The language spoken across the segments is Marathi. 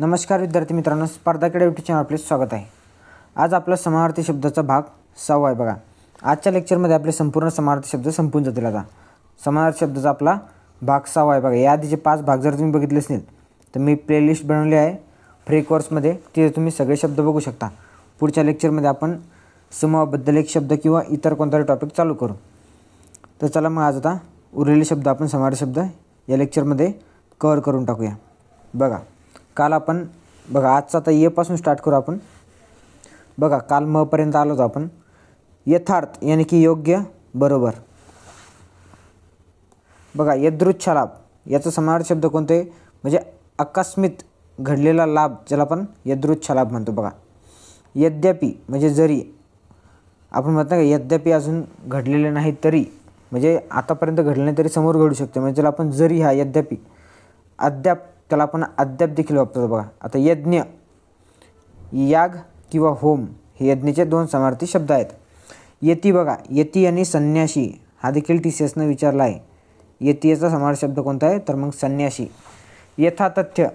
नमस्कार विद्यार्थी मित्रांनो, स्पर्धा क्रीडा यूट्यूब चॅनल आपले स्वागत आहे। आज आपला समानार्थी शब्दाचा भाग 6 आहे। बघा, आजच्या लेक्चरमध्ये आपले संपूर्ण समानार्थी शब्द संपून जातील। आता समानार्थी शब्दाचा आपला भाग 6 आहे। बघा, या आधीचे 5 भाग जर तुम्ही बघितले असतील तर मी प्लेलिस्ट बनवली आहे फ्री कोर्समध्ये, तिथे तुम्ही सगळे शब्द बघू शकता। पुढच्या लेक्चरमध्ये आपण समूहाबद्दल एक शब्द किंवा इतर कोणताही टॉपिक चालू करू। तर चला मग आज आता उरलेले शब्द आपण समानार्थी शब्द या लेक्चरमध्ये कव्हर करून टाकूया। बघा, काल आपण आजचा आता ये पासून स्टार्ट करू आपण। बघा, काल म पर्यंत आलो होतो आपण। यथार्थ यानी की योग्य, बरोबर। बघा, यदृच्छ लाभ याचा समानार्थी शब्द कोणते? म्हणजे आकस्मिक घडलेला लाभ, ज्याला आपण यदृच्छ लाभ म्हणतो। बघा, यद्यपि म्हणजे जरी, आपण म्हणतो का यद्यपि अजून घडलेले नाही तरी, म्हणजे आतापर्यंत घडले नाही तरी समोर घडू शकते, म्हणजे त्याला आपण जरी, हा यद्यपि। अद्याप त्याला आपण अद्याप देखील वापरतो। बघा, आता यज्ञ, याग किंवा होम हे यज्ञाचे 2 समानार्थी शब्द आहेत। यती, बघा यती आणि संन्याशी हा देखील TCSने विचारला आहे। यती याचा समानार्थी शब्द कोणता आहे? तर मग संन्याशी। यथातथ्य,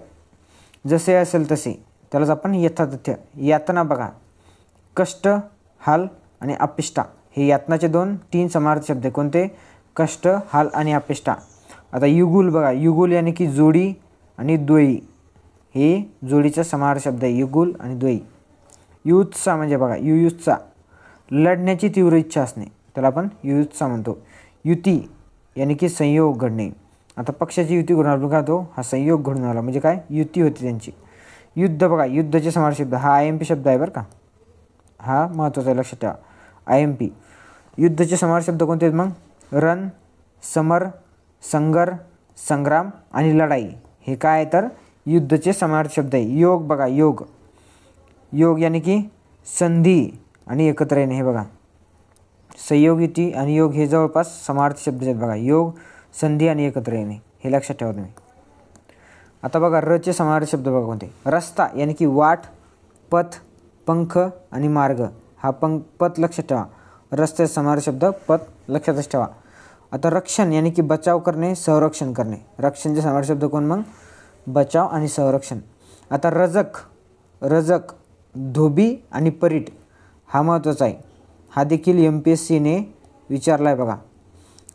जसे असेल तसे, त्यालाच आपण यथातथ्य। यातना, बघा कष्ट, हाल आणि अपिष्टा हे यातनाचे 2-3 समानार्थी शब्द कोणते? कष्ट, हाल आणि अपिष्टा। आता युगुल, बघा युगुल यानी की जोडी आणि द्वयी हे जोडीचा समानार्थी शब्द आहे, युगुल आणि द्वयी। युत्सा म्हणजे बघा युयुत्सा, लढण्याची तीव्र इच्छा असणे, त्याला आपण युयुत्सा म्हणतो। युती यानी की संयोग घडणे। आता पक्षाची युती घडून आपण काय तो हा संयोग घडून आला, म्हणजे काय युती होती त्यांची। युद्ध, बघा युद्धचे समानार्थी शब्द हा IMP शब्द आहे बरं का, हा महत्त्वाचा आहे, लक्षात ठेवा IMP। युद्धचे समानार्थी शब्द कोणते आहेत मग? रण, समर, संघर्ष, संग्राम आणि लढाई हे काय तर युद्धचे समानार्थी शब्द आहे। योग, बघा योग, योग यानी की संधी आणि एकत्र येणे। हे बघा, संयोग, युती आणि योग हे जवळपास समानार्थी शब्द आहेत। बघा, योग, संधी आणि एकत्र येणे हे लक्षात ठेवा तुम्ही। आता बघा, रचे समानार्थी शब्द बघा कोणते? रस्ता यानी की वाट, पथ, पंख आणि मार्ग हा पथ लक्षात ठेवा। रस्त्याचा समानार्थी शब्द पथ लक्षातच ठेवा। आता रक्षण यानी की बचाव करणे, संरक्षण करणे। रक्षणचे समानार्थी शब्द कोण मग? बचाव आणि संरक्षण। आता रजक, रजक, धोबी आणि परीट हा महत्त्वाचा आहे, हा देखील MPSCने विचारला आहे। बघा,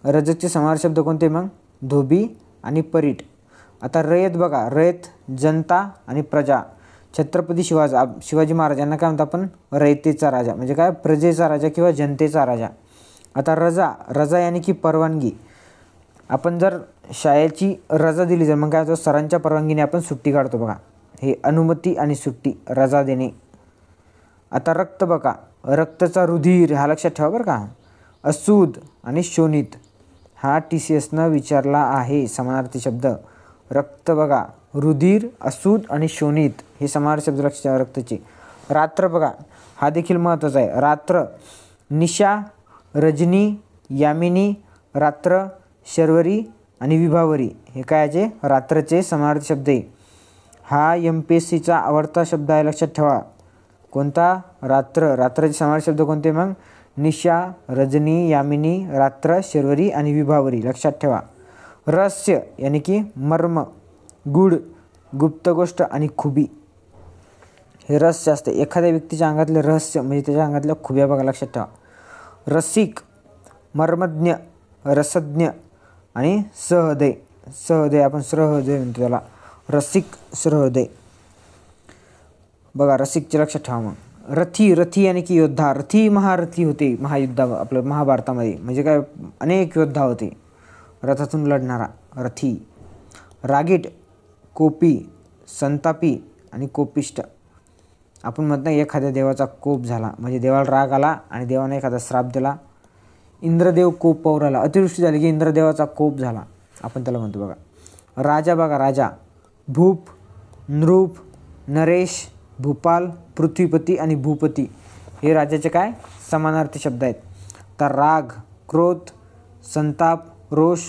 रजकचे समानार्थी शब्द कोणते मग? धोबी आणि परीट। आता रयत, बघा रयत, जनता आणि प्रजा। छत्रपती शिवाजी महाराजांना काय म्हणतो आपण? रयतेचा राजा, म्हणजे काय प्रजेचा राजा किंवा जनतेचा राजा। आता रजा, रजा यानी की परवानगी। आपण जर शाळेची रजा दिली तर मग काय होतं? सरांच्या परवानगीने आपण सुट्टी काढतो। बघा, हे अनुमती आणि सुट्टी, रजा देणे। आता रक्त, बघा रक्तचा रुधिर हा लक्षात ठेवा बरं का। असूद आणि शोणित हा TCSनं विचारला आहे समानार्थी शब्द। रक्त, बघा रुधिर, असूद आणि शोणित हे समानार्थी शब्द लक्षात ठेवा रक्ताचे। रात्र, बघा हा देखील महत्त्वाचा आहे। रात्र, निशा, रजनी, यामिनी, रात्र, शर्वरी आणि विभावरी हे कायचे? रात्रचे समानार्थी शब्द आहे। हा MPSCचा आवडता शब्द आहे, लक्षात ठेवा। कोणता? रात्र। रात्राचे समानार्थी शब्द कोणते मग? निशा, रजनी, यामिनी, रात्र, शर्वरी आणि विभावरी लक्षात ठेवा। रहस्य यानी की मर्म, गूढ, गुप्त गोष्ट आणि खुबी हे रहस्य असते। एखाद्या व्यक्तीच्या अंगातले रहस्य म्हणजे त्याच्या अंगातल्या खुब्या, बघा लक्षात ठेवा। रसिक, मर्मज्ञ, रसज्ञ आणि सहृदय। सहृदय आपण सहृदय म्हणतो त्याला, रसिक, सहृदय। बघा, रसिकचे लक्षात ठेवा। मग रथी, रथी यानी की योद्धा। रथी महारथी होते महायुद्धा आपलं महाभारतामध्ये, म्हणजे काय अनेक योद्धा होते रथातून लढणारा, रथी। रागीट, कोपी, संतापी आणि कोपिष्ट। आपण म्हणतो एखाद्या देवाचा कोप झाला, म्हणजे देवाला राग आला आणि देवाने एखादा श्राप दिला। इंद्रदेव कोप पौराला, अतिवृष्टी झाली की इंद्रदेवाचा कोप झाला, आपण त्याला म्हणतो। बघा, राजा, बघा राजा। भूप, नृप, नरेश, भूपाल, पृथ्वीपती आणि भूपती हे राजाचे काय समानार्थी शब्द आहेत। तर राग, क्रोध, संताप, रोष,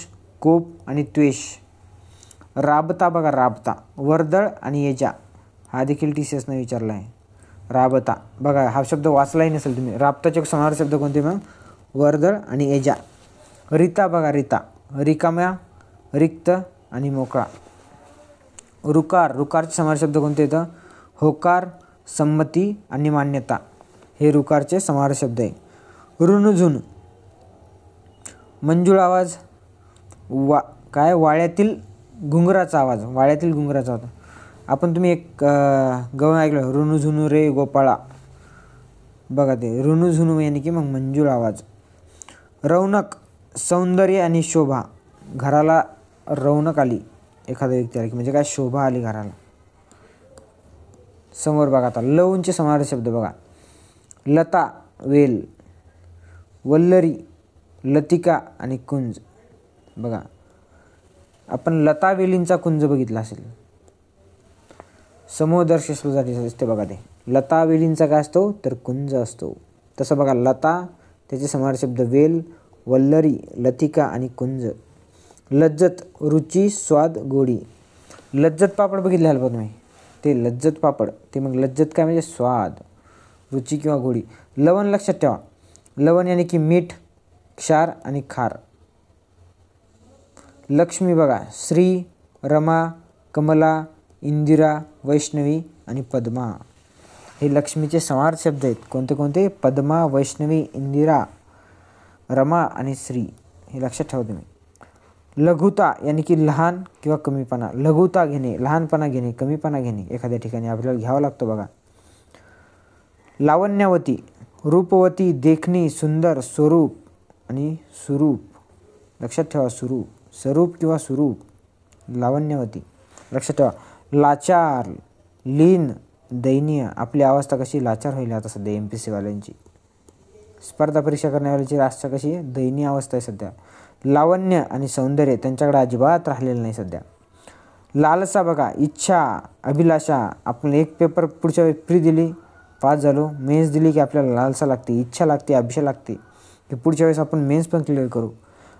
कोप आणि द्वेष। राबता, बघा राबता। वर्दळ आणि येजा हा देखील TCSने विचारला आहे, राबता। बघा, हा शब्द वाचलाही नसेल तुम्ही। राबताचे समानार्थी शब्द कोणते मग? वर्दळ आणि येजा। रिता, बघा रिता, रिकाम्या, रिक्त आणि मोकळा। रुकार, रुकारचे समाहार शब्द कोणते येतं? होकार, संमती आणि मान्यता हे रुकारचे समाहार शब्द आहे. ऋणझुन, मंजूळ आवाज, वाळ्यातील घुंगराचा आवाज, वाळ्यातील घुंगराचा आवाज. आपण तुम्ही एक गवळण ऐकलं, ऋणझुनू रे गोपाळा, बघा ते ऋणझुनू यानी की मग मंजूळ आवाज. रौनक, सौंदर्य आणि शोभा, घराला रौनक आली, एखाद्या व्यक्ती आली की म्हणजे काय शोभा आली घराला. समोर बघा आता लवूंचे समाहार शब्द बघा. लता, वेल, वल्लरी, लतिका आणि कुंज. बघा आपण लता वेलींचा कुंज बघितला असेल, समूहदर्शक असते बघा ते. लता वेलींचा काय असतो तर कुंज असतो. तसं बघा लता त्याचे समाहार शब्द वेल, वल्लरी, लतिका आणि कुंज. लज्जत, रुची, स्वाद, गोडी. लज्जत पापड बघितले हलपा तुम्ही, ते लज्जत पापड ते मग लज्जत काय म्हणजे स्वाद, रुची किंवा गोडी. लवण लक्षात ठेवा, लवण यानी की मीठ, क्षार आणि खार. लक्ष्मी बघा श्री, रमा, कमला, इंदिरा, वैष्णवी आणि पद्मा हे लक्ष्मीचे समाहार शब्द आहेत. कोणते कोणते? पद्मा, वैष्णवी, इंदिरा, रमा आणि श्री हे लक्षात ठेवा तुम्ही. लघुता यानी की लहान किंवा कमीपणा. लघुता घेणे, लहानपणा घेणे, कमीपणा घेणे, एखाद्या ठिकाणी आपल्याला घ्यावा लागतो बघा. लावण्यवती, रूपवती, देखणी, सुंदर, स्वरूप आणि सुरूप. लक्षात ठेवा स्वरूप, स्वरूप किंवा सुरूप, लावण्यवती लक्षात ठेवा. लाचार, लीन, दयनीय. आपली अवस्था कशी लाचार होईल आता सध्या MPSC वाल्यांची, स्पर्धा परीक्षा करण्यावाल्याची अवस्था कशी आहे दयनीय अवस्था आहे सध्या. लावण्य आणि सौंदर्य त्यांच्याकडे अजिबात राहिलेलं नाही सध्या. लालसा बघा इच्छा, अभिलाषा. आपण एक पेपर पुढच्या वेळी फ्री दिली, पास झालो, मेन्स दिली की आपल्याला लालसा लागते, इच्छा लागते, अभिषा लागते की पुढच्या वेळेस आपण मेन्स पण क्लिअर करू.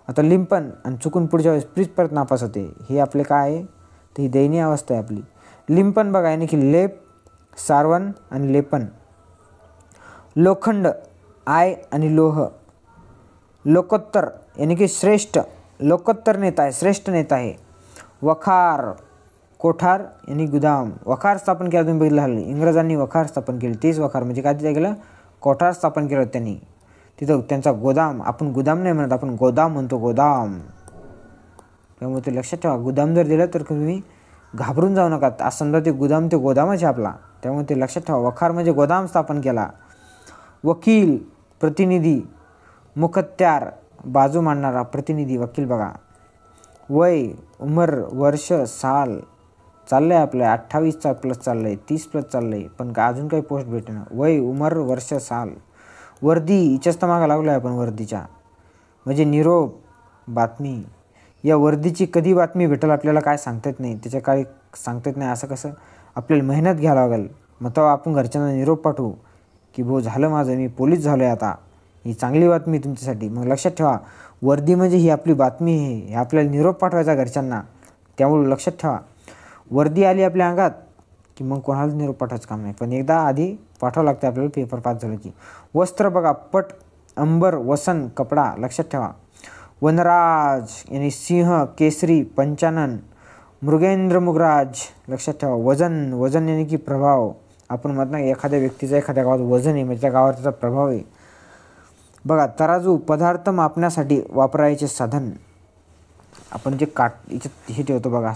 आता लिंपन आणि चुकून पुढच्या वेळेस प्लीज परत नापास होते, हे आपले काय आहे तर ही दयनीय अवस्था आहे आपली. लिंपन बघा यानी की लेप, सारवण आणि लेपन. लोखंड, आय आणि लोह. लोकोत्तर यानी की श्रेष्ठ, लोकोत्तर नेता आहे, श्रेष्ठ नेता आहे. वखार, कोठार यानी गुदाम. वखार स्थापन केला तुम्ही बघितलं हल्ली, इंग्रजांनी वखार स्थापन केले, तेच वखार म्हणजे काय तिथे गेलं कोठार स्थापन केलं त्यांनी. तिथं त्यांचा गोदाम, आपण गुदाम नाही म्हणत, आपण गोदाम म्हणतो, गोदाम. त्यामुळे ते लक्षात ठेवा, गुदाम जर दिलं तर तुम्ही घाबरून जाऊ नका, आज समजा ते गुदाम ते गोदामच आहे आपला, त्यामुळे ते लक्षात ठेवा. वखार म्हणजे गोदाम स्थापन केला. वकील, प्रतिनिधी, मुखत्यार, बाजू मांडणारा, प्रतिनिधी, वकील बघा. वय, उमर, वर्ष, साल. चाललं आहे आपलं 28चा प्लस चाललं आहे, 30 प्लस चाललं आहे, पण अजून काही पोस्ट भेटेना. वय, उमर, वर्ष, साल. वर्दी, हिच्याच तर मागं लागलो आहे आपण वर्दीच्या, म्हणजे निरोप, बातमी. या वर्दीची कधी बातमी भेटेल आपल्याला काय सांगता येत नाही, त्याच्या काही सांगता येत नाही. असं कसं आपल्याला मेहनत घ्यावं लागेल, मग तेव्हा आपण घरच्यांना निरोप पाठवू की भाऊ झालं माझं, मी पोलीस झालो आहे आता, ही चांगली बातमी तुमच्यासाठी. मग लक्षात ठेवा वर्दी म्हणजे ही आपली बातमी आहे, हे आपल्याला निरोप पाठवायचा घरच्यांना, त्यामुळे लक्षात ठेवा. वर्दी आली आपल्या अंगात की मग कोणालाच निरोप पाठवायचं काम नाही, पण एकदा आधी पाठवावं लागतं आपल्याला पेपर पास झालं की. वस्त्र बघा पट, अंबर, वसन, कपडा. लक्षात ठेवा. वनराज यानी सिंह, केसरी, पंचानन, मृगेंद्र, मृगराज. लक्षात ठेवा. वजन, वजन यानी की प्रभाव. आपण म्हणत नाही एखाद्या व्यक्तीचा एखाद्या गावात वजन आहे म्हणजे त्या गावात त्याचा प्रभाव आहे. बघा तराजू, पदार्थ मापण्यासाठी वापरायचे साधन. आपण जे याच्यात हे ठेवतो बघा,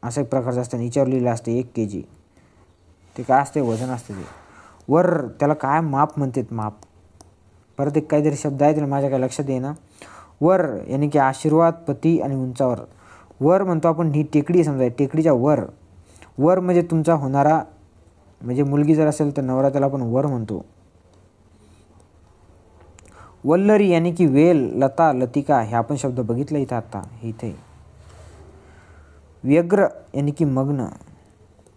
असा एक प्रकारचं असतं, याच्यावर लिहिलं असते 1 kg, ते काय असते वजन असते ते. वर त्याला काय माप म्हणतात, माप. परत एक काहीतरी शब्द आहे त्याला माझ्या काय लक्षात येईना. वर यानी की आशीर्वाद, पती आणि उंचावर. वर म्हणतो आपण ही टेकडी समजा, टेकडीच्या वर. वर म्हणजे तुमचा होणारा, म्हणजे मुलगी जर असेल तर नवरा, त्याला आपण वर म्हणतो. वल्लरी यानी की वेल, लता, लतिका. हे आपण शब्द बघितलं इथं आता इथे. व्यग्र यानी की मग्न.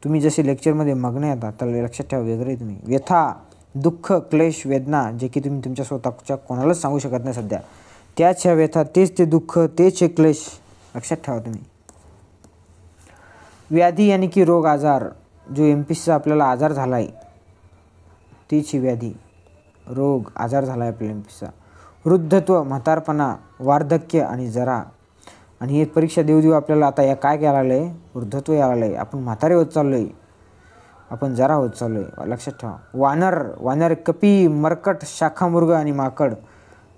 तुम्ही जसे लेक्चरमध्ये मग्न येतात त्याला लक्षात ठेवा, व्यग्र आहे तुम्ही. व्यथा, दुःख, क्लेश, वेदना, जे की तुम्ही तुमच्या स्वतःच्या कोणालाच सांगू शकत नाही सध्या, त्याच ह्या व्यथा, तेच ते दुःख, तेच हे क्लेश. लक्षात ठेवा तुम्ही. व्याधी यानी की रोग, आजार. जो MPSCचा आपल्याला आजार झाला आहे तीच ही व्याधी, रोग, आजार झाला आहे आपल्याला MPSCचा. वृद्धत्व, म्हातारपणा, वार्धक्य आणि जरा. आणि हे परीक्षा देऊ देऊ आपल्याला आता या काय करायला लागलं आहे, वृद्धत्व यायला लागलं आहे, आपण म्हातारे होत चाललो आहे, आपण जरा होत चाललो आहे. लक्षात ठेवा. वानर, कपी, मरकट, शाखामृग आणि माकड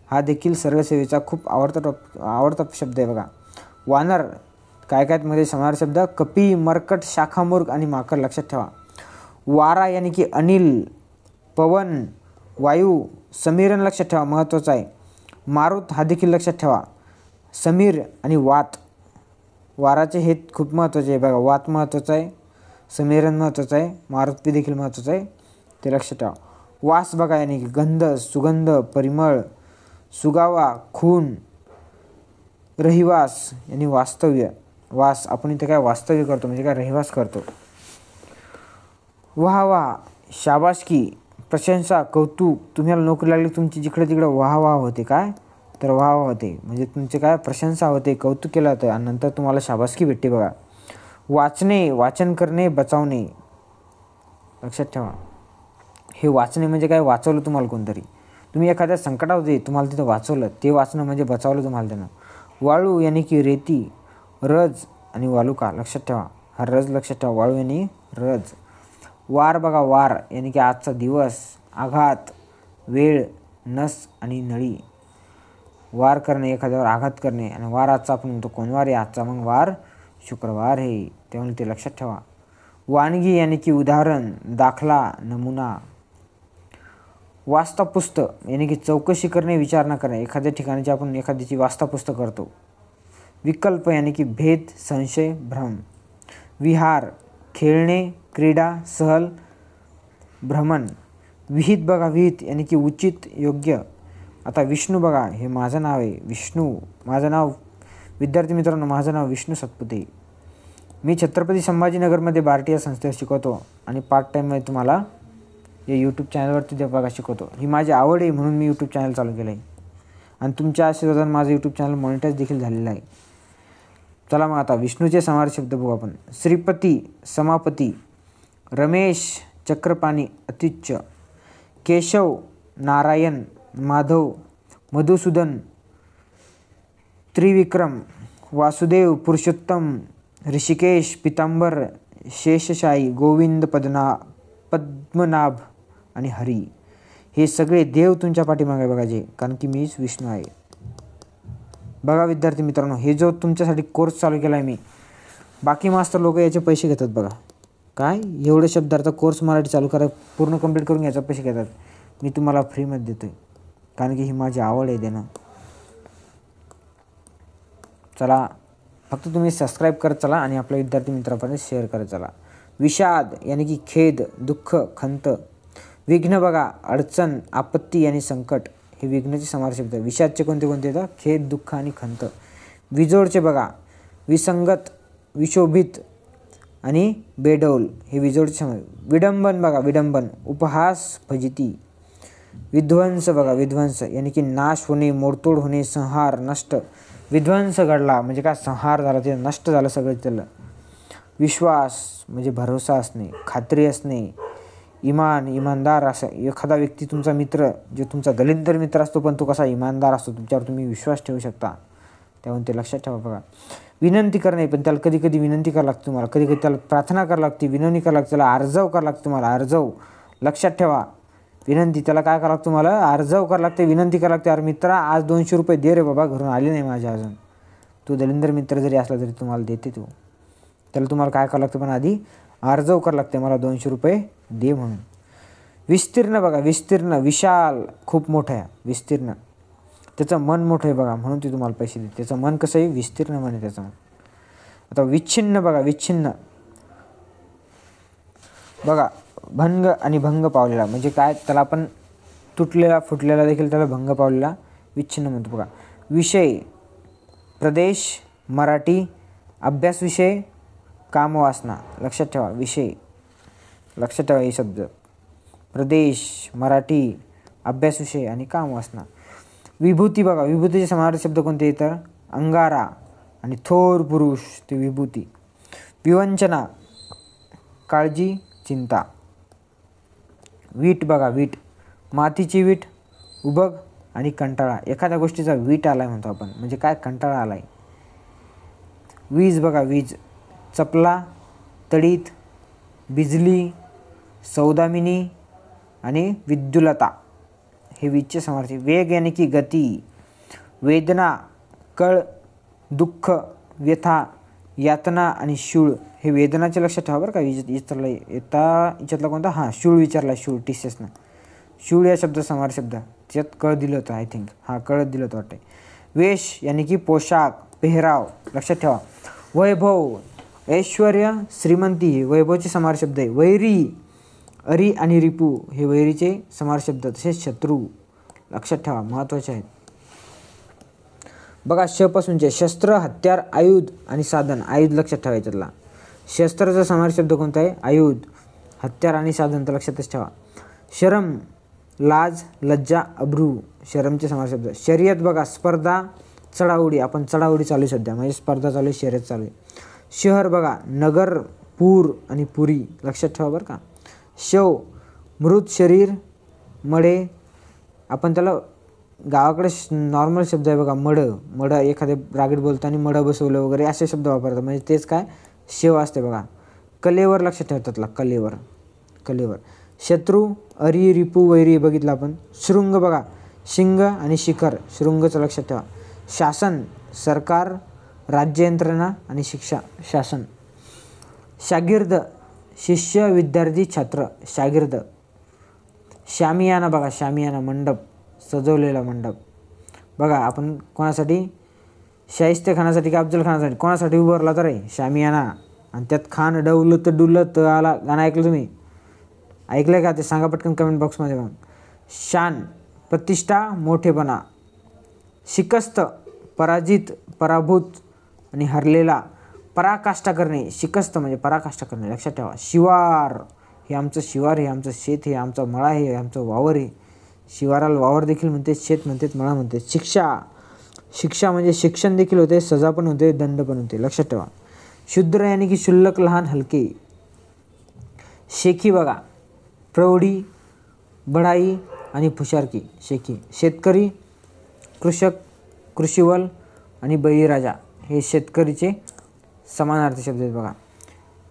हा देखील सर्गसेवेचा खूप आवडता शब्द आहे बघा. वानर काय काय मध्ये समाहार शब्द, कपी, मरकट, शाखामृग आणि माकड. लक्षात ठेवा. वारा यानी की अनिल, पवन, वायू, समीरण लक्षात ठेवा, महत्त्वाचं आहे. मारुत हा देखील लक्षात ठेवा. समीर आणि वात, वाराचे हे खूप महत्त्वाचे आहे बघा. वात महत्त्वाचं आहे, समीरण महत्त्वाचं आहे, मारुत देखील महत्त्वाचं आहे, ते लक्षात ठेवा. वास बघा यानी की गंध, सुगंध, परिमळ, सुगावा, खून. रहिवास यानी वास्तव्य, वास आपण इथे काय वास्तव्य करतो म्हणजे काय रहिवास करतो. वाह वाह, शाबासकी, प्रशंसा, कौतुक. तुम्हाला नोकरी लागली, तुमची जिकडे तिकडे वाह वाह होते, काय तर वाह वाह होते म्हणजे तुमचे काय प्रशंसा होते, कौतुक केलं जातं आणि नंतर तुम्हाला शाबासकी भेटते बघा. वाचणे, वाचन करणे, बचावणे. लक्षात ठेवा. हे वाचणे म्हणजे काय, वाचवलं तुम्हाला कोणतरी, तुम्ही एखाद्या संकटात होते, तुम्हाला तिथं वाचवलं, ते वाचणं म्हणजे बचावलं तुम्हाला त्यानं. वाळू यानी की रेती, रज आणि वालुका. लक्षात ठेवा. हा रज लक्षात ठेवा, वाळू यानी रज. वार बघा, वार यानी की आजचा दिवस, आघात, वेळ, नस आणि नळी. वार करणे, एखाद्यावर आघात करणे. आणि वार आजचा आपण म्हणतो कोण वार आहे आजचा, मग वार शुक्रवार आहे, त्यामुळे ते लक्षात ठेवा. वानगी यानी की उदाहरण, दाखला, नमुना. वास्तापुस्त यानी की चौकशी करणे, विचारणा करणे. एखाद्या ठिकाणची आपण एखाद्याची वास्तापुस्त करतो. विकल्प यानी की भेद, संशय, भ्रम. विहार खेळणे, क्रीडा, सहल, भ्रमण. विहित बघा, विहित यानी की उचित, योग्य. आता विष्णू बघा, हे माझं नाव आहे विष्णू, माझं नाव, विद्यार्थी मित्रांनो माझं नाव विष्णू सतपुते. मी छत्रपती संभाजीनगरमध्ये बार्टी या संस्थेत शिकवतो आणि पार्ट टाईममध्ये तुम्हाला या यूट्यूब चॅनलवरती ते बघा शिकवतो. ही माझी आवड आहे म्हणून मी यूट्यूब चॅनल चालू केलं आहे आणि तुमच्या आशीर्वादाने माझं यूट्यूब चॅनल मॉनिटाईज देखील झालेलं आहे. चला मग आता विष्णूचे समाहार शब्द बघू आपण. श्रीपती, समापती. रमेश, चक्रपाणी, अत्युच्च. केशव, नारायण, माधव, मधुसूदन, त्रिविक्रम. वासुदेव, पुरुषोत्तम, ऋषिकेश, पितांबर, शेषशाही, गोविंद, पद्मनाभ आणि हरी. हे सगळे देव तुमच्या पाठीमागे बघा जे, कारण की मीच विष्णू आहे. बघा विद्यार्थी मित्रांनो, हे जो तुमच्यासाठी कोर्स चालू केला आहे मी, बाकी मास्टर लोक याचे पैसे घेतात बघा. काय एवढे शब्दार्थ कोर्स मराठी चालू करा, पूर्ण कंप्लीट करून याचा पैसे घेतात. मी तुम्हाला फ्रीमध्ये देतो आहे कारण की ही माझी आवड आहे देणं. चला फक्त तुम्ही सबस्क्राईब करत चला आणि आपल्या विद्यार्थी मित्रांपर्यंत शेअर करत चला. विषाद यानी की खेद, दुःख, खंत. विघ्न बघा, अडचण, आपत्ती आणि संकट. हे विघ्नाचे समाहार शब्द. विषादचे कोणते कोणते येतात, खेद, दुःख आणि खंत. विजोडचे बघा, विसंगत, विशोभित आणि बेडौल. हे विजोडचे समाहार. विडंबन बघा, विडंबन, उपहास, फजिती. विध्वंस बघा, विध्वंस यानी की नाश होणे, मोडतोड होणे, संहार, नष्ट. विध्वंस घडला म्हणजे काय, संहार झाला, ते नष्ट झालं सगळं त्याला. विश्वास म्हणजे भरोसा असणे, खात्री असणे. इमान, इमानदार असं. एखादा व्यक्ती तुमचा मित्र, जो तुमचा दलिंदर मित्र असतो पण तो कसा इमानदार असतो, तुमच्यावर तुम्ही विश्वास ठेवू शकता, त्यामुळे ते लक्षात ठेवा बघा. विनंती करणे, पण त्याला कधी कधी विनंती करावं लागते तुम्हाला, कधी कधी त्याला प्रार्थना करावं लागते, विनवणी करावं लागते, त्याला अर्जव करावं लागते तुम्हाला, अर्जव. लक्षात ठेवा, विनंती त्याला काय करावं लागतं तुम्हाला, अर्जव करावं लागते, विनंती करावं लागते. अरे मित्रा आज 200 रुपये दे रे बाबा, घरून आले नाही माझ्या अजून. तो दलिंदर मित्र जरी असला तरी तुम्हाला देते तो, त्याला तुम्हाला काय करावं लागतं पण आधी अर्जव करावं लागते, मला 200 रुपये दे म्हणून. विस्तीर्ण बघा, विस्तीर्ण, विशाल, खूप मोठं आहे विस्तीर्ण. त्याचं मन मोठं आहे बघा म्हणून ते तुम्हाला पैसे देते. त्याचं मन कसं आहे, विस्तीर्ण मन आहे त्याचं. आता विच्छिन्न बघा, विच्छिन्न बघा, भंग आणि भंग पावलेला म्हणजे काय, त्याला आपण तुटलेला फुटलेला देखील त्याला भंग पावलेला विच्छिन्न म्हणतो बघा. विषय, प्रदेश, मराठी, अभ्यास विषय, कामवासना. लक्षात ठेवा, विषय लक्षात ठेवा हे शब्द. प्रदेश, मराठी, अभ्यास विषय आणि कामवासना. विभूती बघा, विभूतीचे समाहार शब्द कोणते येतात, अंगारा आणि थोर पुरुष ते विभूती. विवंचना, काळजी, चिंता. वीट बघा, वीट, मातीची वीट, उबग आणि कंटाळा. एखाद्या गोष्टीचा वीट आला आहे म्हणतो आपण, म्हणजे काय कंटाळा आला आहे. वीज बघा, वीज, चपला, तडीत, बिजली, सौदामिनी आणि विद्युलता हे वीजचे समार्थी. वेग यानी की गती, वेदना, कळ, दुःख, व्यथा, यातना आणि शूळ हे वेदनाचे लक्षात ठेवा बरं का. विचारला याच्यातला कोणता, हां शूळ विचारला, शूळ TCSनं. शूळ या शब्द समार शब्द त्यात कळ दिलं होतं आय थिंक, हां कळत दिलं होतं वाटते. वेश यानी की पोशाख, पेहराव लक्षात ठेवा. वैभव, ऐश्वर्य, श्रीमंती वैभवचे समार शब्द आहे. वैरी, अरी आणि रिपू हे वैरीचे समार शब्द. तसेच शत्रू लक्षात ठेवा, महत्त्वाचे आहेत. बघा शपासूनचे शस्त्र, हत्यार, आयुध आणि साधन. आयुध लक्षात ठेवायच्यातला. शस्त्राचा समार शब्द कोणता आहे, आयुध. हत्यार आणि साधन तर लक्षातच ठेवा. शरम, लाज, लज्जा, अब्रू शरमचे समार शब्द. शर्यत बघा, स्पर्धा, चढाओढी. आपण चढाओढी चालू आहे सध्या, म्हणजे स्पर्धा चालू आहे, शर्यत चालू आहे. शहर बघा, नगर, पूर आणि पुरी लक्षात ठेवा बरं का. शव, मृत शरीर, मडे. आपण त्याला गावाकडे नॉर्मल शब्द आहे बघा, मड एखाद्या रागीट बोलताना मडं बसवलं वगैरे असे शब्द वापरतात, म्हणजे तेच काय शेव असते बघा. कलेवर लक्षात ठेवतातला, कलेवर. शत्रू, अरी, रिपू, वैरी बघितलं आपण. शृंग बघा, शिंग आणि शिखर शृंगचं लक्षात ठेवा. शासन, सरकार, राज्य यंत्रणा आणि शिक्षा शासन. शागिर्द, शिष्य, विद्यार्थी, छात्र शागिर्द. शामियाना बघा, शामियाना मंडप, सजवलेला मंडप. बघा आपण कोणासाठी, शाहिस्ते खानासाठी की अफजल खानासाठी कोणासाठी उभारला तर आहे शामियाना. आणि त्यात खान डौलत डुलत आला गाणं ऐकलं तुम्ही, ऐकलं का ते सांगा पटकन कमेंट बॉक्समध्ये. मग शान, प्रतिष्ठा, मोठेपणा. शिकस्त, पराजित, पराभूत आणि हरलेला. पराकाष्ठा करणे, शिकस्त म्हणजे पराकाष्ठा करणे लक्षात ठेवा. शिवार, हे आमचं शिवार, हे आमचं शेत, हे आमचा मळा, हे आमचं वावर आहे. शिवाराला वावर देखील म्हणते, शेत म्हणतात, मळा म्हणते. शिक्षा म्हणजे शिक्षण देखील होते, सजा पण होते, दंड पण होते लक्षात ठेवा. शूद्र यानी की शुल्लक, लहान, हलके. शेखी बघा, प्रौढी, बढाई आणि फुशारकी शेखी. शेतकरी, कृषक, कृषीवल आणि बळीराजा हे शेतकरीचे समानार्थी शब्द आहेत बघा.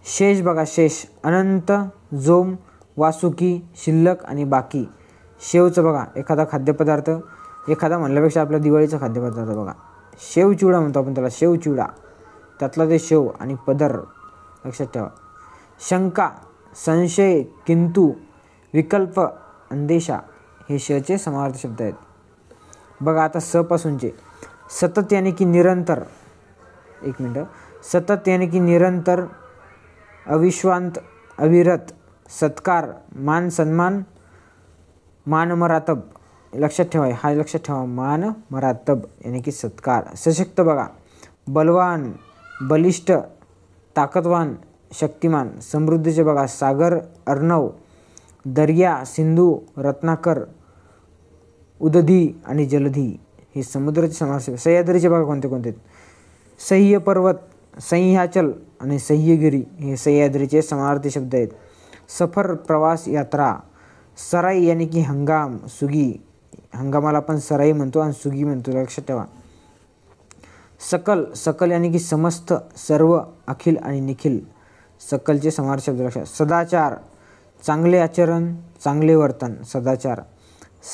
शेष बघा, शेष, अनंत, जोम, वासुकी, शिल्लक आणि बाकी. शेवचं बघा, एखादा खाद्यपदार्थ, एखादा म्हणल्यापेक्षा आपल्या दिवाळीचा खाद्यपदार्थ बघा. शेवचिवडा म्हणतो आपण त्याला, शेवचिवडा, त्यातला ते शेव आणि पदर लक्षात ठेवा. शंका, संशय, किंतु, विकल्प, अंदेशा हे शेचे समानार्थी शब्द आहेत बघा. आता सपासूनचे सतत यानी की निरंतर, एक मिनटं, सतत यानी की निरंतर, अविश्रांत, अविरत, सत्कार, मान सन्मान, मान मरातब लक्षात ठेवा, हा लक्षात ठेवा, मान मरातब यानी की सत्कार. सशक्त बघा, बलवान, बलिष्ठ, ताकदवान, शक्तिमान. समृद्धीचे बघा, सागर, अर्णव, दर्या, सिंधू, रत्नाकर, उदधी आणि जलधी हे समुद्राचे समास. सह्याद्रीचे बघा कोणते कोणते. सह्य पर्वत, सह्याचल आणि सह्यगिरी हे सह्याद्रीचे समानार्थी शब्द आहेत. सफर, प्रवास, यात्रा. सराई यानी की हंगाम, सुगी, हंगामाला आपण सराई म्हणतो आणि सुगी म्हणतो लक्षात ठेवा. सकल, सकल यानी की समस्त, सर्व, अखिल आणि निखिल सकलचे समानार्थी शब्द लक्षात. सदाचार, चांगले आचरण, चांगले वर्तन, सदाचार.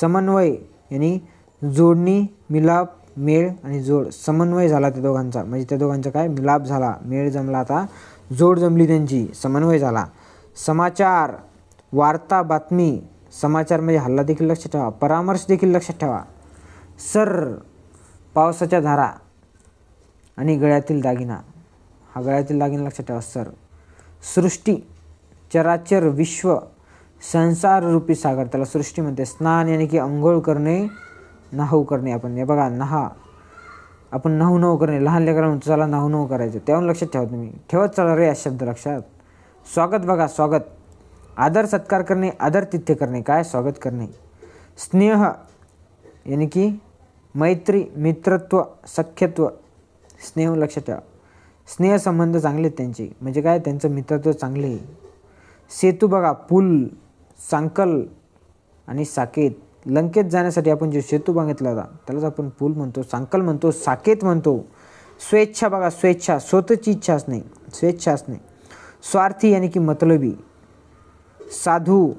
समन्वय यानी जोडणी, मिलाप, मेळ आणि जोड. समन्वय झाला त्या दोघांचा, म्हणजे त्या दोघांचा काय मिलाप झाला, मेळ जमला, आता जोड जमली त्यांची, समन्वय झाला. समाचार, वार्ता, बातमी. समाचार म्हणजे हल्ला देखील लक्षात ठेवा, परामर्श देखील लक्षात ठेवा. सर, पावसाच्या धारा आणि गळ्यातील दागिना, हा गळ्यातील दागिना लक्षात ठेवा, सर. सृष्टी, चराचर, विश्व, संसार रूपी सागर त्याला सृष्टी म्हणते. स्नान यानी की अंघोळ करणे, नाहू करणे. आपण हे बघा, आपण नाहू करणे, लहान लेकराला म्हणतो चला नाहू करायचं, तेव्हा लक्षात ठेवा, तुम्ही ठेवत चला रे हा शब्द लक्षात. स्वागत बघा, स्वागत, आदर सत्कार करणे, आदर तिथ्य करणे, काय स्वागत करणे. स्नेह यानी की मैत्री, मित्रत्व, सख्यत्व, स्नेह लक्षात ठेवा. स्नेहसंबंध चांगले आहेत त्यांचे, म्हणजे काय त्यांचं मित्रत्व चांगले. सेतू बघा, पूल, सांकल आणि साकेत. लंकेत जाण्यासाठी आपण जो सेतू बघितला होता त्यालाच आपण पूल म्हणतो, सांकल म्हणतो, साकेत म्हणतो. स्वेच्छा बघा, स्वेच्छा स्वतःची इच्छा असणे, स्वेच्छा असणे. स्वार्थी यानी की मतलबी. साधू,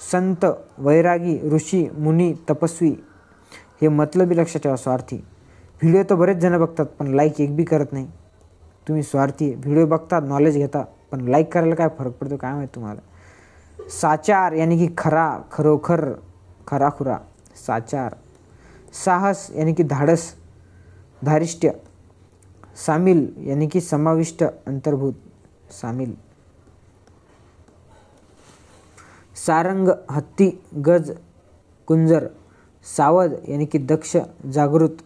संत, वैरागी, ऋषी, मुनी, तपस्वी हे मतलबी लक्षात ठेवा. स्वार्थी. व्हिडिओ तर बरेच जण बघतात पण लाईक एक बी करत नाही. तुम्ही स्वार्थी. व्हिडिओ बघतात, नॉलेज घेता, पण लाईक करायला काय फरक पडतो काय माहीत तुम्हाला. साचार यानी की खरा, खरोखर, खराखुरा. साचार. साहस यानी की धाडस, धारिष्ट्य. सामील यानी की समाविष्ट, अंतर्भूत, सामील. सारंग, हत्ती, गज, कुंजर. सावध यानी की दक्ष, जागृत,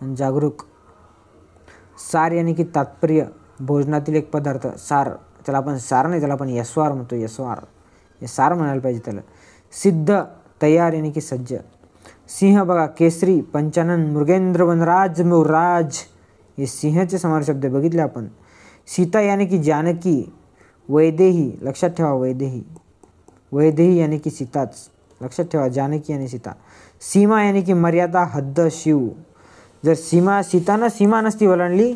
जागरूक. सार यानी की तात्पर्य, भोजनातील एक पदार्थ. सार, त्याला आपण सार नाही, त्याला आपण यस्वार म्हणतो, यस्वार. हे सार म्हणायला पाहिजे त्याला. सिद्ध, तयार यानी की सज्ज. सिंह बघा, केसरी, पंचानन, मृगेंद्र, वनराज, मुराज हे सिंहाचे समानार्थी शब्द बघितले आपण. सीता यानी की जानकी. वैदेही लक्षात ठेवा, वैदेही. वैदेही यानी की सीताच, लक्षात ठेवा, जानकी आणि सीता. सीमा यानी की मर्यादा, हद्द, शिव. जर सीतानं सीमा नसती ओलांडली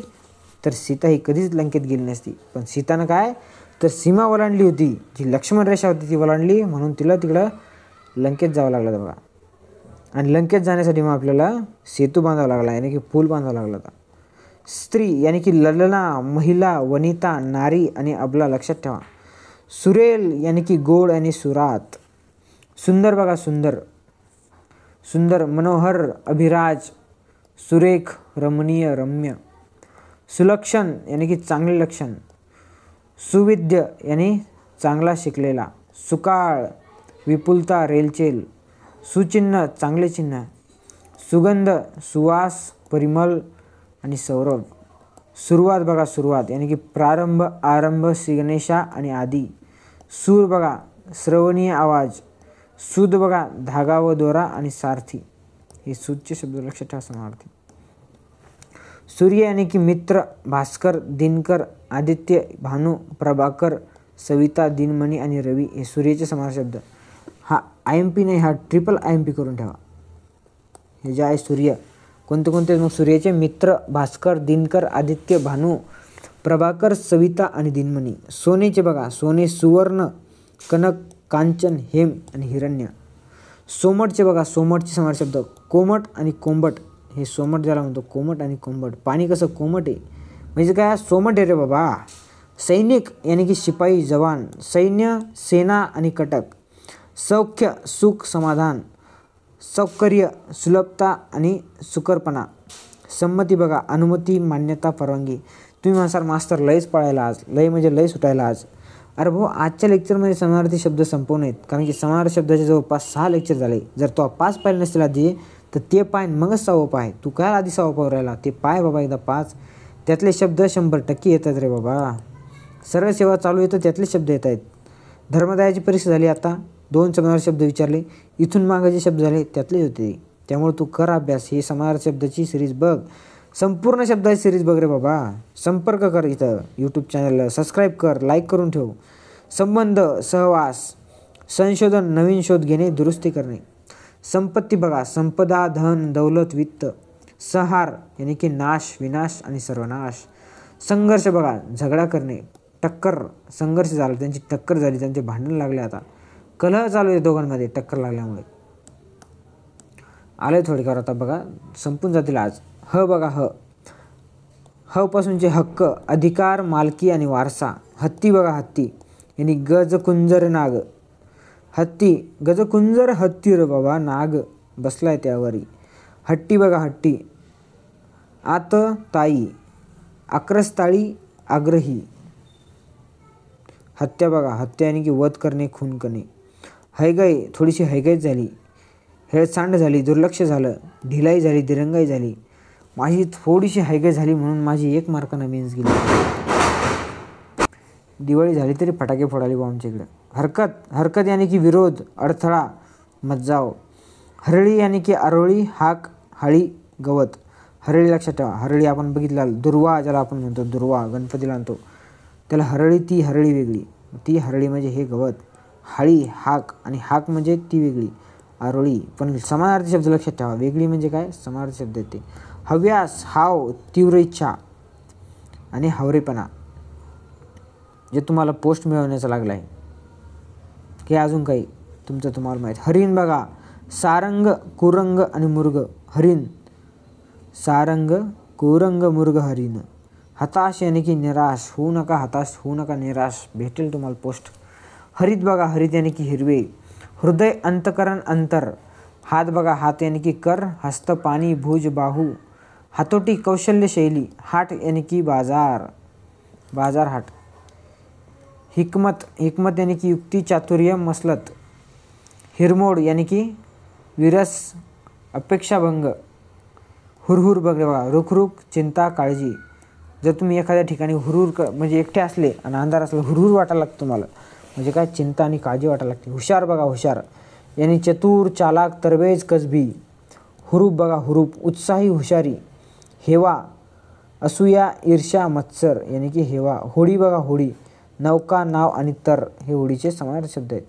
तर सीता ही कधीच लंकेत गेली नसती. पण सीतानं काय तर सीमा ओलांडली होती, जी लक्ष्मण रेषा होती ती ओलांडली, म्हणून तिला तिकडं लंकेत जावं लागलं बघा. आणि लंकेत जाण्यासाठी मग आपल्याला सेतू बांधावा लागला, यानी की पूल बांधावा लागला होता. स्त्री यानी की ललना, महिला, वनिता, नारी आणि अबला लक्षात ठेवा. सुरेल यानी की गोड आणि सुरात. सुंदर बघा, सुंदर, सुंदर, मनोहर, अभिराज, सुरेख, रमणीय, रम्य. सुलक्षण यानी की चांगले लक्षण. सुविद्य यानी चांगला शिकलेला. सुकाळ, विपुलता, रेलचेल. सुचिन्ह, चांगले चिन्ह. सुगंध, सुवास, परिमल आणि सौरभ. सुरुवात बघा, सुरुवात यानी की प्रारंभ, आरंभ, श्रीगणेशा आणि आदी. सूर बघा, श्रवणीय आवाज. सूद बघा, धागा व दोरा आणि सारथी. हे सूदचे शब्द लक्षात ठेवा समानार्थी. सूर्य यानी की मित्र, भास्कर, दिनकर, आदित्य, भानू, प्रभाकर, सविता, दिनमणी आणि रवी हे सूर्याचे समानार्थी शब्द. हा IMP नाही, हा ट्रिपल IMP करून ठेवा. हे जे आहे सूर्य, कोणते कोणते मग सूर्याचे मित्र, भास्कर, दिनकर, आदित्य, भानू, प्रभाकर, सविता आणि दिनमणी. सोनेचे बघा, सोने, सुवर्ण, कनक, कांचन, हेम आणि हिरण्य. सोमटचे बघा, सोमटचे समानार्थी शब्द. कोमट आणि कोंबट. हे सोमट ज्याला म्हणतो, कोमट आणि कोंबट. पाणी कसं कोमट आहे म्हणजे काय, सोमट आहे रे बाबा. सैनिक यानी की शिपाई, जवान. सैन्य, सेना आणि कटक. सौख्य, सुख, समाधान. सौकर्य, सुलभता आणि सुकरपणा. संमती बघा, अनुमती, मान्यता, परवानगी. तुम्ही म्हणसाल मास्तर लयच पळायला आज, लय म्हणजे लय सुटायला आज. अरे भाऊ, आजच्या लेक्चरमध्ये समानार्थी शब्द संपवून आहेत, कारण की समानार्थी शब्दाचे जवळपास 6 लेक्चर झाले. जर तो 5 पाहिलं नसतील आधी तर ते पाय मगच 6वं पाय. तू काय आधी 6वं पाय राहिला, ते पाय बाबा एकदा 5. त्यातले शब्द 100% येतात रे बाबा. सर्व सेवा चालू येतं, त्यातले शब्द येत आहेत. धर्मदायाची परीक्षा झाली, आता 2 समानार्थी शब्द विचारले, इथून मागे जे शब्द झाले त्यातलेच होते. त्यामुळे तू कर अभ्यास. हे समानार्थी शब्दाची सिरीज बघ, संपूर्ण शब्दाची सिरीज बघ रे बाबा. संपर्क कर, इथं यूट्यूब चॅनलला सबस्क्राईब कर, लाईक करून ठेव. संबंध, सहवास, संशोधन, नवीन शोध घेणे, दुरुस्ती करणे. संपत्ती बघा, संपदा, धन, दौलत, वित्त. संहार यानी की नाश, विनाश आणि सर्वनाश. संघर्ष बघा, झगडा करणे. टक्कर, संघर्ष झाला, त्यांची टक्कर झाली, त्यांचे भांडण लागले. आता कलह चालू आहे दोघांमध्ये टक्कर लागल्यामुळे. आले थोडेफार आता बघा, संपून जातील आज. ह बघा, ह पासूनचे हक्क, अधिकार, मालकी आणि वारसा. हत्ती बघा, हत्ती यानी गजकुंजर, नाग. हत्ती, गजकुंजर हत्ती रे बाबा, नाग बसलाय त्यावरी. हट्टी बघा, हट्टी. आत ताई, आक्रस्ताळी, आग्रही. हत्या बघा, हत्या यानी की वध करणे, खून करणे. हैगाई, थोडीशी हैगाईच झाली. हेळसांड झाली, दुर्लक्ष झालं, ढिलाई झाली, दिरंगाई झाली. माझी थोडीशी हैगाई झाली म्हणून माझी 1 मार्कानं मेन्स गेली. दिवाळी झाली तरी फटाके फोडाले बा आमच्या इकडं. हरकत, हरकत यानी की विरोध, अडथळा, मज्जाव. हरळी यानी की आरोळी, हाक, हाळी, गवत. हरळी लक्षात ठेवा, हरळी आपण बघितला. दुर्वा ज्याला आपण म्हणतो, दुर्वा गणपतीला आणतो त्याला हरळी, ती हरळी वेगळी. ती हरळी म्हणजे हे गवत. हाळी, हाक आणि हाक म्हणजे ती वेगळी, आरोळी. पण समानार्थी शब्द लक्षात ठेवा, वेगळी म्हणजे काय समानार्थी शब्द येते. हव्यास, हाव, तीव्र इच्छा आणि हावरेपणा जे तुम्हाला पोस्ट मिळवण्याचा लागला आहे की अजून काही तुमचं तुम्हाला माहीत. हरिण बघा, सारंग, कुरंग आणि मुर्ग. हरिण, सारंग, कुरंग, मुर्ग, हरिण. हताश यानी की निराश, होऊ नका हताश, होऊ नका निराश, भेटेल तुम्हाला पोस्ट. हरित बघा, हरित यानी की हिरवे. हृदय, अंतकरण, अंतर. हात बघा, हात यानी की कर, हस्त, पाणी, भुज, बाहू. हातोटी, कौशल्य, शैली. हाट यानी की बाजार, बाजार हाट. हिकमत, हिकमत यानी की युक्ती, चातुर्य, मसलत. हिरमोड यानी की विरस, अपेक्षाभंग. हुरहुर बघा, रुखरुख, चिंता, काळजी. जर तुम्ही एखाद्या ठिकाणी हुरहुर म्हणजे एकटे असले आणि अंधार असला हुरहुर वाटायला लागतं तुम्हाला, म्हणजे काय चिंता आणि काळजी वाटायला लागते. हुशार बघा, हुशार यानी चतुर, चालाक, तरबेज, कसबी. हुरूप बघा, हुरूप, उत्साही, हुशारी. हेवा, असूया, ईर्ष्या, मत्सर यानी की हेवा. होडी बघा, होडी, नौका, नाव आणि तर हे होडीचे समानार्थी शब्द आहेत.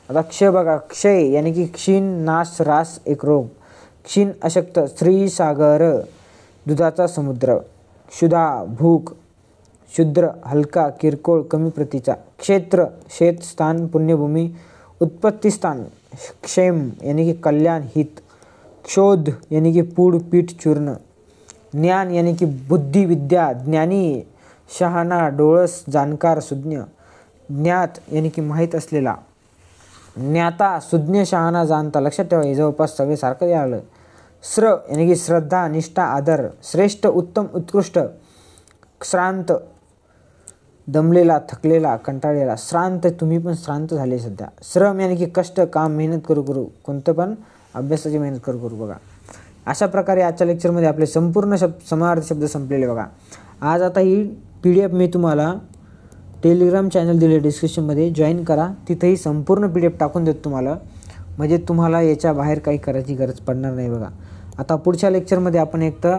आता क्षय बघा, क्षय यानी की क्षीण, नाश, रास, एक रोग. क्षीण, अशक्त, स्त्री, सागर, दुधाचा समुद्र. क्षुधा, भूक. शूद्र, हलका, किरकोळ, कमी प्रतीचा. क्षेत्र, शेत, स्थान, पुण्यभूमी, उत्पत्तीस्थान. क्षेम यानी की कल्याण, हित. क्षोध यानी की पूड, पीठ, चूर्ण. ज्ञान यानी की बुद्धी, विद्या, ज्ञानी, शहाणा, डोळस, जाणकार, सुज्ञ. ज्ञात यानी की माहीत असलेला. ज्ञाता, सुज्ञ, शहाणा, जाणता. लक्षात ठेवा हे जवळपास सगळे सारखं आलं. श्र यानी की श्रद्धा, निष्ठा, आदर. श्रेष्ठ, उत्तम, उत्कृष्ट. श्रांत, दमलेला, थकलेला, कंटाळलेला. श्रांत, तुम्ही पण श्रांत झाले सध्या. श्रम यानी की कष्ट, काम, मेहनत करू कोणतं पण अभ्यासाची मेहनत करू बघा. अशा प्रकारे आजच्या लेक्चरमध्ये आपले संपूर्ण समानार्थी शब्द संपलेले बघा. आज आता ही PDF मी तुम्हाला टेलिग्राम चॅनल दिले डिस्क्रिप्शनमध्ये, जॉईन करा. तिथेही संपूर्ण PDF टाकून देतो तुम्हाला, म्हणजे तुम्हाला याच्या बाहेर काही करायची गरज पडणार नाही बघा. आता पुढच्या लेक्चरमध्ये आपण एक तर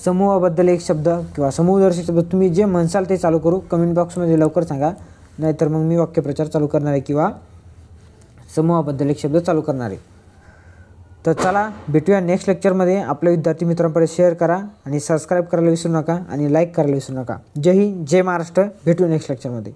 समूहाबद्दल एक शब्द किंवा समूहदर्शक शब्द तुम्ही जे म्हणसाल ते चालू करू. कमेंट बॉक्समध्ये लवकर सांगा, नाहीतर मग मी वाक्यप्रचार चालू करणार आहे किंवा समूहाबद्दल एक शब्द चालू करणार आहे. तर चला भेटूया नेक्स्ट लेक्चरमध्ये. आपल्या विद्यार्थी मित्रांपर्यंत शेअर करा आणि सबस्क्राईब करायला विसरू नका आणि लाईक करायला विसरू नका. जय हिंद, जय महाराष्ट्र. भेटू नेक्स्ट लेक्चरमध्ये.